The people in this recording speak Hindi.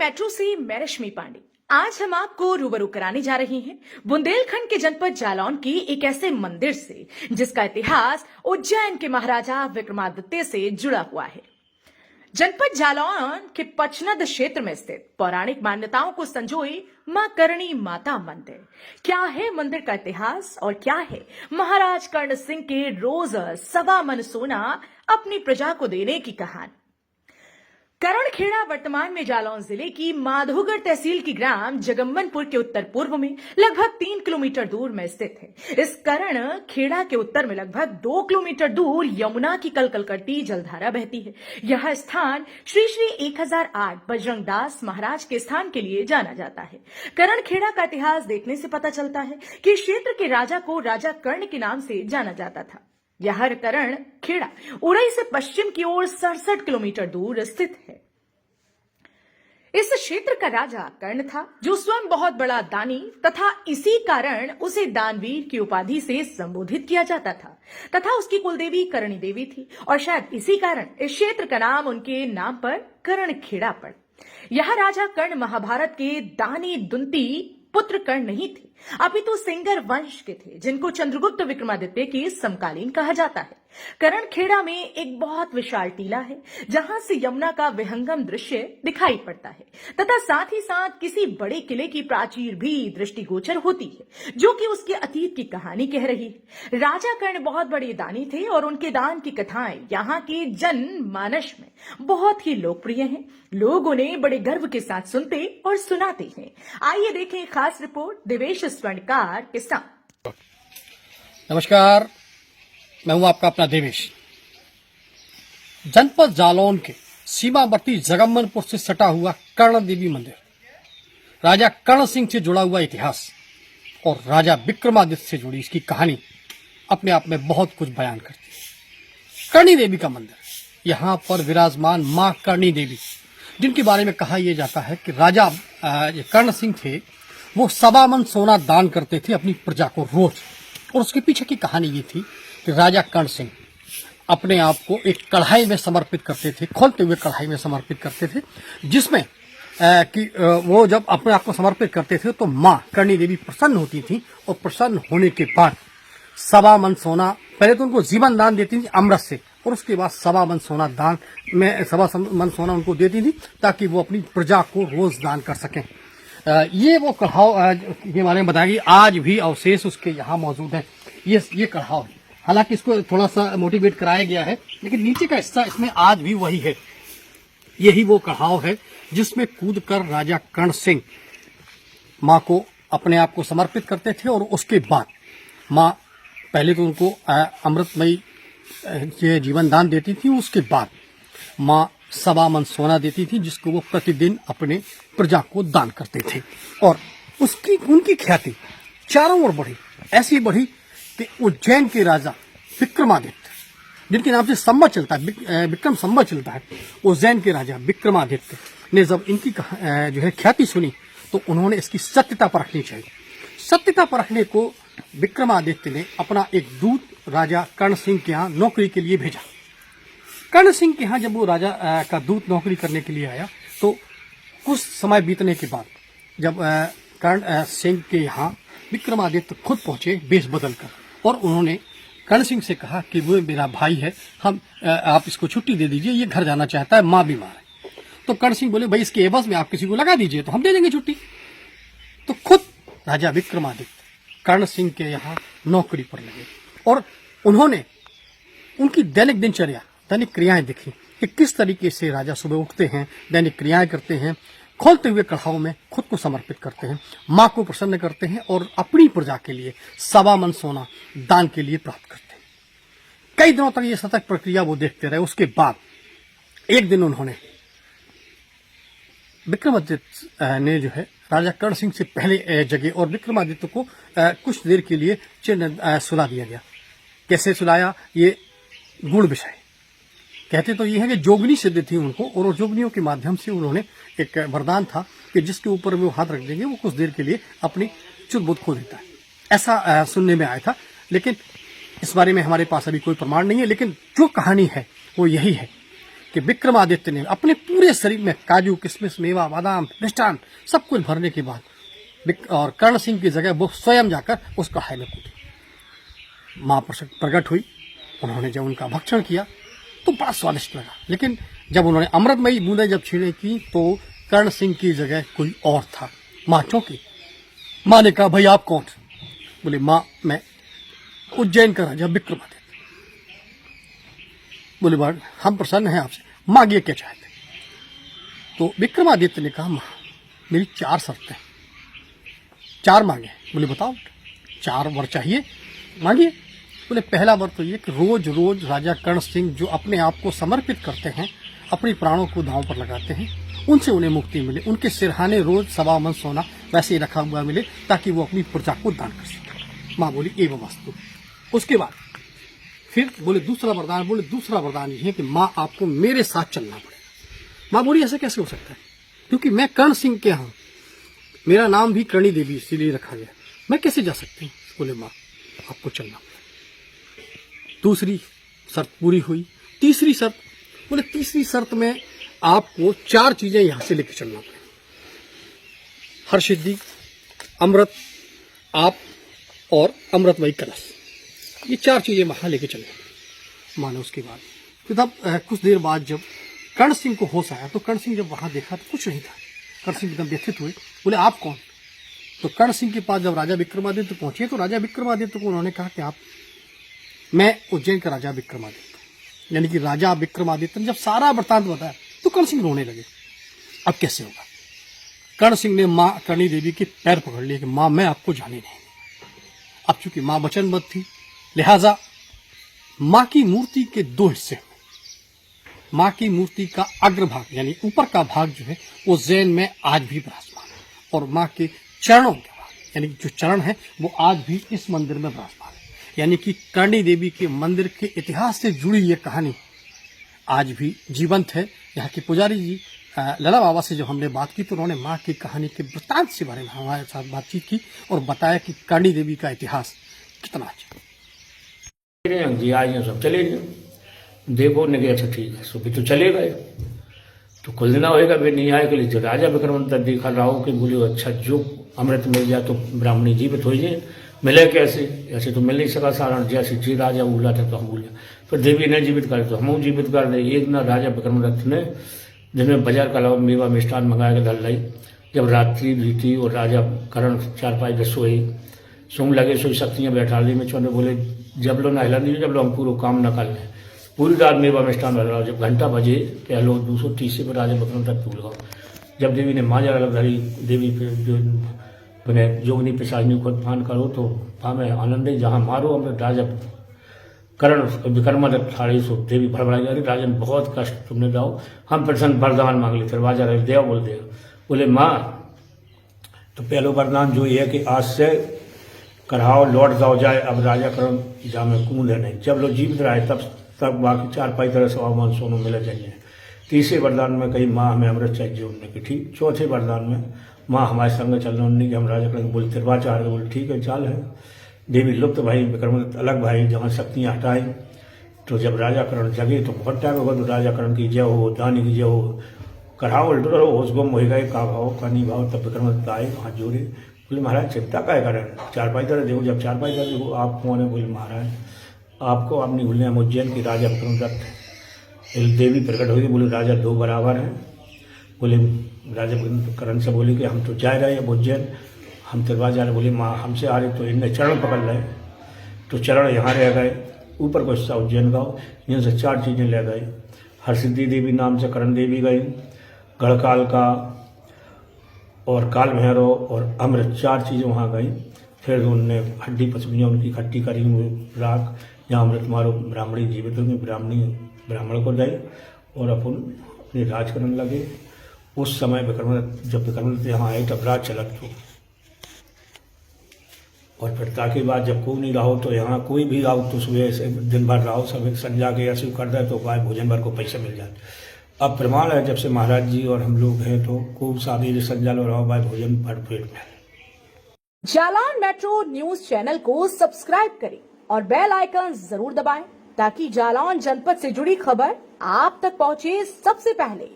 मेट्रो से मैं रश्मि पांडे। आज हम आपको रूबरू कराने जा रहे हैं बुंदेलखंड के जनपद जालौन की एक ऐसे मंदिर से जिसका इतिहास उज्जैन के महाराजा विक्रमादित्य से जुड़ा हुआ है। जनपद जालौन के पचनद क्षेत्र में स्थित पौराणिक मान्यताओं को संजोए मां करणी माता मंदिर। क्या है मंदिर का इतिहास और क्या है महाराज कर्ण सिंह के रोज 1.25 मन सोना अपनी प्रजा को देने की कहानी। करणखेड़ा वर्तमान में जालौन जिले की माधोगढ़ तहसील की ग्राम जगम्मनपुर के उत्तर पूर्व में लगभग 3 किलोमीटर दूर में स्थित है। इस करण खेड़ा के उत्तर में लगभग 2 किलोमीटर दूर यमुना की कलकल करती जलधारा बहती है। यह स्थान श्री श्री 1008 बजरंग दास महाराज के स्थान के लिए जाना जाता है। करणखेड़ा का इतिहास देखने से पता चलता है कि इस क्षेत्र के राजा को राजा कर्ण के नाम से जाना जाता था। यह करण खेड़ा उरई से पश्चिम की ओर 67 किलोमीटर दूर स्थित है। इस क्षेत्र का राजा कर्ण था, जो स्वयं बहुत बड़ा दानी तथा इसी कारण उसे दानवीर की उपाधि से संबोधित किया जाता था तथा उसकी कुलदेवी करणी देवी थी और शायद इसी कारण इस क्षेत्र का नाम उनके नाम पर करणखेड़ा पड़ा। यह राजा कर्ण महाभारत के दानी दुंती पुत्र कर्ण नहीं थे, अपितु सिंगर वंश के थे, जिनको चंद्रगुप्त विक्रमादित्य के समकालीन कहा जाता है। करणखेड़ा में एक बहुत विशाल टीला है जहां से यमुना का विहंगम दृश्य दिखाई पड़ता है तथा साथ ही साथ किसी बड़े किले की प्राचीर भी दृष्टिगोचर होती है, जो कि उसके अतीत की कहानी कह रही है। राजा कर्ण बहुत बड़े दानी थे और उनके दान की कथाएं यहाँ के जन मानस में बहुत ही लोकप्रिय हैं। लोग उन्हें बड़े गर्व के साथ सुनते और सुनाते हैं। आइए देखें खास रिपोर्ट देवेश स्वर्णकार के साथ। नमस्कार, मैं हूं आपका अपना देवेश। जनपद जालौन के सीमावर्ती जगम्मनपुर से सटा हुआ कर्ण देवी मंदिर, राजा कर्ण सिंह से जुड़ा हुआ इतिहास और राजा विक्रमादित्य से जुड़ी इसकी कहानी अपने आप में बहुत कुछ बयान करती है। करणी देवी का मंदिर, यहाँ पर विराजमान मां करणी देवी, जिनके बारे में कहा यह जाता है कि राजा कर्ण सिंह थे, वो 1.25 मन सोना दान करते थे अपनी प्रजा को रोज। और उसके पीछे की कहानी ये थी कि राजा कर्ण सिंह अपने आप को एक कढ़ाई में समर्पित करते थे, खोलते हुए कढ़ाई में समर्पित करते थे, जिसमें कि वो जब अपने आप को समर्पित करते थे तो माँ करणी देवी प्रसन्न होती थी और प्रसन्न होने के बाद 1.25 मन सोना, पहले तो उनको जीवन दान देती थी अमृत से, और उसके बाद 1.25 मन सोना दान में 1.25 मन सोना उनको देती थी ताकि वो अपनी प्रजा को रोज दान कर सकें। ये वो कढ़ाव के बारे में बताया कि आज भी अवशेष उसके यहाँ मौजूद है। ये कढ़ाव है, हालांकि इसको थोड़ा सा मोटिवेट कराया गया है, लेकिन नीचे का हिस्सा इसमें आज भी वही है। यही वो कढ़ाव है जिसमें कूदकर राजा कर्ण सिंह माँ को अपने आप को समर्पित करते थे और उसके बाद माँ पहले तो उनको अमृतमयी जीवन दान देती थी, उसके बाद माँ 1.25 मन सोना देती थी, जिसको वो प्रतिदिन अपने प्रजा को दान करते थे। और उनकी ख्याति चारों ओर बढ़ी, ऐसी बढ़ी कि उज्जैन के राजा विक्रमादित्य, जिनके नाम से संवत चलता है, विक्रम संवत चलता है, उज्जैन के राजा विक्रमादित्य ने जब इनकी जो है ख्याति सुनी तो उन्होंने इसकी सत्यता परखनी चाहिए। सत्यता परखने को विक्रमादित्य ने अपना एक दूत राजा कर्ण सिंह के यहाँ नौकरी के लिए भेजा। कर्ण सिंह के यहाँ जब वो राजा का दूत नौकरी करने के लिए आया तो कुछ समय बीतने के बाद जब कर्ण सिंह के यहाँ विक्रमादित्य खुद पहुंचे बेश बदलकर, और उन्होंने कर्ण सिंह से कहा कि वो मेरा भाई है, आप इसको छुट्टी दे दीजिए, ये घर जाना चाहता है, माँ बीमार है। तो कर्ण सिंह बोले, भाई इसके एवज में आप किसी को लगा दीजिए तो हम दे देंगे छुट्टी। तो खुद राजा विक्रमादित्य कर्ण सिंह के यहाँ नौकरी पर लगे और उन्होंने उनकी दैनिक दिनचर्या, दैनिक क्रियाएं देखी कि किस तरीके से राजा सुबह उठते हैं, दैनिक क्रियाएं करते हैं, खोलते हुए कढ़ाव में खुद को समर्पित करते हैं, माँ को प्रसन्न करते हैं और अपनी प्रजा के लिए 1.25 मन सोना दान के लिए प्राप्त करते हैं। कई दिनों तक ये सतत प्रक्रिया वो देखते रहे। उसके बाद एक दिन उन्होंने विक्रमादित्य ने जो है राजा कर्ण सिंह से पहले जगह और विक्रमादित्य को कुछ देर के लिए सुला दिया गया। कैसे सुलाया, ये गुण विषय कहते तो ये है कि जोगनी सिद्ध थी उनको, और जोगनियों के माध्यम से उन्होंने एक वरदान था कि जिसके ऊपर वो हाथ रख देंगे वो कुछ देर के लिए अपनी चुत-बुत खो देता है, ऐसा सुनने में आया था। लेकिन इस बारे में हमारे पास अभी कोई प्रमाण नहीं है, लेकिन जो कहानी है वो यही है कि विक्रमादित्य ने अपने पूरे शरीर में काजू किशमिश मेवा बादाम मिष्ठान सब कुछ भरने के बाद और कर्ण सिंह की जगह वो स्वयं जाकर उस कढ़ाई में कूदे। माँ प्रकट हुई, उन्होंने जब उनका भक्षण किया तो बड़ा स्वादिष्ट लगा, लेकिन जब उन्होंने अमृतमयी बूंदें जब छीने की तो कर्ण सिंह की जगह कोई और था। माँ चौंकी। माँ ने कहा, भाई आप कौन? बोले, माँ मैं उज्जैन का राजा विक्रमादित्य। बोले, बात हम प्रसन्न हैं आपसे, मांगिए क्या चाहते? तो विक्रमादित्य ने कहा, माँ मेरी 4 शर्तें, 4 मांगे। बोले, बताओ। 4 वर चाहिए, मांगिए। बोले, पहला वर तो ये कि रोज रोज राजा कर्ण सिंह जो अपने आप को समर्पित करते हैं, अपने प्राणों को दांव पर लगाते हैं, उनसे उन्हें मुक्ति मिले, उनके सिरहाने रोज 1.25 मन सोना वैसे ही रखा हुआ मिले ताकि वो अपनी प्रजा को दान कर सके। माँ बोली, एवं वस्तु। उसके बाद फिर बोले दूसरा वरदान। बोले, दूसरा वरदान ये है कि माँ आपको मेरे साथ चलना पड़ेगा। माँ बोली, ऐसा कैसे हो सकता है? क्योंकि मैं कर्ण सिंह के यहाँ, मेरा नाम भी कर्णी देवी इसीलिए रखा गया, मैं कैसे जा सकती हूँ? बोले, माँ आपको चलना पड़ेगा। दूसरी शर्त पूरी हुई। तीसरी शर्त, बोले तीसरी शर्त में आपको 4 चीजें यहां से लेकर चलना पड़ेगा, हर्षिद्धि, अमृत, आप और अमृतमयी कलश। ये 4 चीजें वहां लेके चले। मानो उसके बाद तो तब कुछ देर बाद जब कर्ण सिंह को होश आया तो कर्ण सिंह जब वहां देखा तो कुछ नहीं था। कर्ण सिंह एकदम व्यथित हुए। बोले, आप कौन? तो कर्ण सिंह के पास जब राजा विक्रमादित्य पहुंचे तो राजा विक्रमादित्य को उन्होंने कहा कि मैं उज्जैन का राजा विक्रमादित्य, यानी कि राजा विक्रमादित्य ने जब सारा वृत्तांत बताया तो कर्ण सिंह रोने लगे। अब कैसे होगा? कर्ण सिंह ने माँ कर्णी देवी के पैर पकड़ लिए कि माँ मैं आपको जाने नहीं। अब चूंकि माँ वचनबद्ध थी, लिहाजा माँ की मूर्ति के 2 हिस्से, माँ की मूर्ति का अग्रभाग यानी ऊपर का भाग जो है वो उज्जैन में आज भी विराजमान है, और माँ के चरणों के भाग यानी जो चरण है वो आज भी इस मंदिर में विराजमान है। यानी कि कर्णी देवी के मंदिर के इतिहास से जुड़ी ये कहानी आज भी जीवंत है। यहाँ के पुजारी जी लला बाबा से जब हमने बात की तो उन्होंने माँ की कहानी के वृत्तांत के बारे में हमारे साथ बातचीत की और बताया कि कर्णी देवी का इतिहास कितना अच्छा। जी आज सब चले गए, देखो ने अच्छा ठीक है, सुबह तो चले गए तो कुल दिन होएगा वे नहीं आए। कल जो राजा विक्रमादित्य देखा राव के बोले, अच्छा जो अमृत मिल जाए तो ब्राह्मणी जीवित हो जाए, मिले कैसे? ऐसे तो मिल नहीं सका सारा, जैसे जी राजा बोला था तो हम बोले, फिर देवी ने जीवित कर तो हम जीवित कर दे। एक ना राजा विक्रमादित्य ने दिन में बाजार का अलावा मेवा मिष्ठान मंगाया के धल लाई। जब रात्रि बीती और राजा कर्ण 4-5 सोई, सुन लगे सोई शक्तियाँ बैठा ली में चौने बोले, जब लो ना हिला नहीं, जब लो हम पूरा काम न कर लें। पूरी रात मेवा मिष्ठान बना। जब घंटा बजे पहलो 230 पर राजा विक्रमादित्य भूल गया। जब देवी ने माजा अलग धरी, देवी पे जो बने जोगनी पिशाचनी खुद फान करो तो में आनंद है, जहाँ मारो अमृत राजा कर्ण विक्रमादित्य थाड़ी सो। देवी भड़बड़ाई, अरे राजन बहुत कष्ट तुमने दाओ, हम प्रसन्न वरदान मांग ली। फिर राजा रह देव बोल दिया। बोले, माँ तो पहलो वरदान जो ये है कि आज से कराओ लौट जाओ जाए, अब राजा कर्ण जा में कूद है नहीं। जब लोग जीवित रहे तब बाकी 4-5 तरह से अवमान सोनों मिले जाइए। तीसरे वरदान में कही माँ हमें अमृत चाहिए उनने की ठीक। चौथे वरदान में माँ हमारे संग चलना उनने की, हम राजा कर्ण बोले तिरवा चाह रहे, बोले ठीक है चाल है। देवी लुप्त भाई विक्रमादित्य अलग भाई, जहाँ शक्तियाँ हटाई तो जब राजा कर्ण जगे तो बहुत टाइम होगा तो राजा कर्ण की जय हो, दानी की जय हो, कराओ डरो होश गुम हो गए, का भाव का नहीं भाव। तब विक्रमादित्य आए, हाथ जोड़े, बोले महाराज चिंता क्या करें? 4-5 तरह देखो, जब 4-5 तरह देखो आप कौन है? बोले महाराज आपको आप नहीं भूलने, हम उज्जैन की राजा विक्रमादित्य। देवी प्रकट हुई, बोले राजा 2 बराबर हैं। बोले राजा कर्ण से बोले कि हम तो जा रहे हैं उज्जैन, हम तिरवा जा रहे। बोले माँ हमसे आ रहे तो इनने चरण पकड़ रहे तो चरण यहाँ रह गए, ऊपर को हिस्सा उज्जैन गाँव, यहाँ से 4 चीज़ें ले गए। हरसिद्धि देवी नाम से कर्ण देवी गई, गढ़काल का और काल भैरव और अमृत 4 चीज़ें वहाँ गई। फिर उनने हड्डी पसमियाँ उनकी खट्टी करी राख, जहाँ अमृत मारो ब्राह्मणी जीवित होगी, ब्राह्मणी ब्राह्मण को दे और अपन अपने राज करने लगे। उस समय विक्रमादित्य जब विक्रमादित्य यहाँ आए तब राज चलत तो, और फिर ताकि बाद जब कोई नहीं रहो तो यहाँ कोई भी आओ तो सुबह से दिन भर रहो, सब संजा के ऐसे कर दे तो भाई भोजन भर को पैसे मिल जाते। अब प्रमाण है जब से महाराज जी और हम लोग हैं तो खूब शादी संजा लो रहो भाई भोजन भर पेट में। जालान मेट्रो न्यूज चैनल को सब्सक्राइब करें और बेल आइकन जरूर दबाएं ताकि जालौन जनपद से जुड़ी खबर आप तक पहुंचे सबसे पहले।